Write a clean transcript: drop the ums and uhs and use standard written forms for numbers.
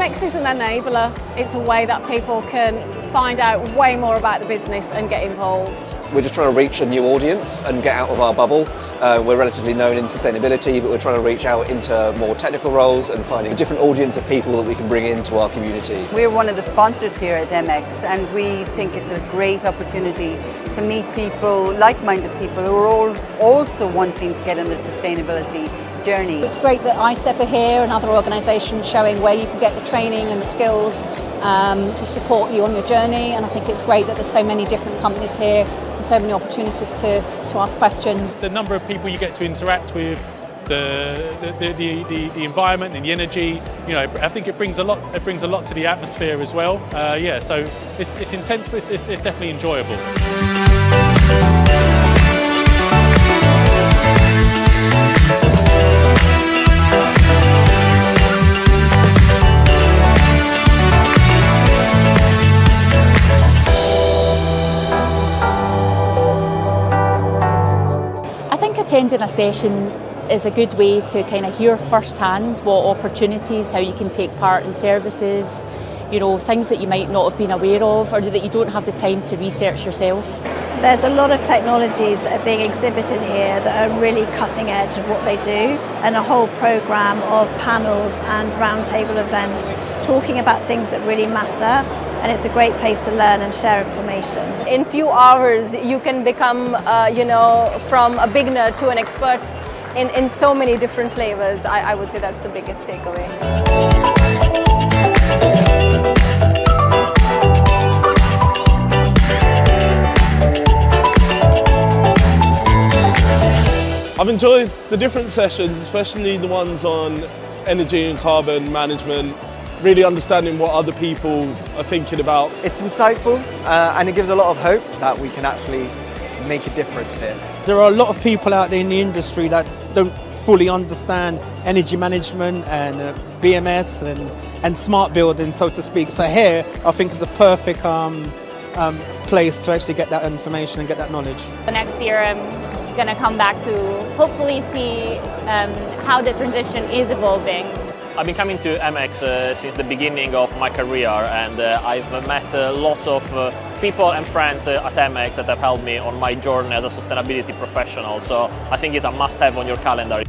EMEX is an enabler. It's a way that people can find out way more about the business and get involved. We're just trying to reach a new audience and get out of our bubble. We're relatively known in sustainability, but we're trying to reach out into more technical roles and finding a different audience of people that we can bring into our community. We're one of the sponsors here at EMEX, and we think it's a great opportunity to meet people, like-minded people who are all also wanting to get in their sustainability journey. It's great that ICEP are here and other organisations showing where you can get the training and the skills to support you on your journey, and I think it's great that there's so many different companies here and so many opportunities to ask questions. The number of people you get to interact with, the environment and the energy, I think it brings a lot. It brings a lot to the atmosphere as well. So it's intense, but it's definitely enjoyable. I think attending a session is a good way to kind of hear firsthand what opportunities, how you can take part in services, things that you might not have been aware of or that you don't have the time to research yourself. There's a lot of technologies that are being exhibited here that are really cutting edge of what they do, and a whole programme of panels and roundtable events talking about things that really matter. And it's a great place to learn and share information. In few hours, you can become, from a beginner to an expert in so many different flavors. I would say that's the biggest takeaway. I've enjoyed the different sessions, especially the ones on energy and carbon management, really understanding what other people are thinking about. It's insightful and it gives a lot of hope that we can actually make a difference here. There are a lot of people out there in the industry that don't fully understand energy management and BMS and smart building, so to speak. So here, I think is the perfect place to actually get that information and get that knowledge. The next year I'm going to come back to hopefully see how the transition is evolving. I've been coming to EMEX since the beginning of my career, and I've met lots of people and friends at EMEX that have helped me on my journey as a sustainability professional. So I think it's a must-have on your calendar.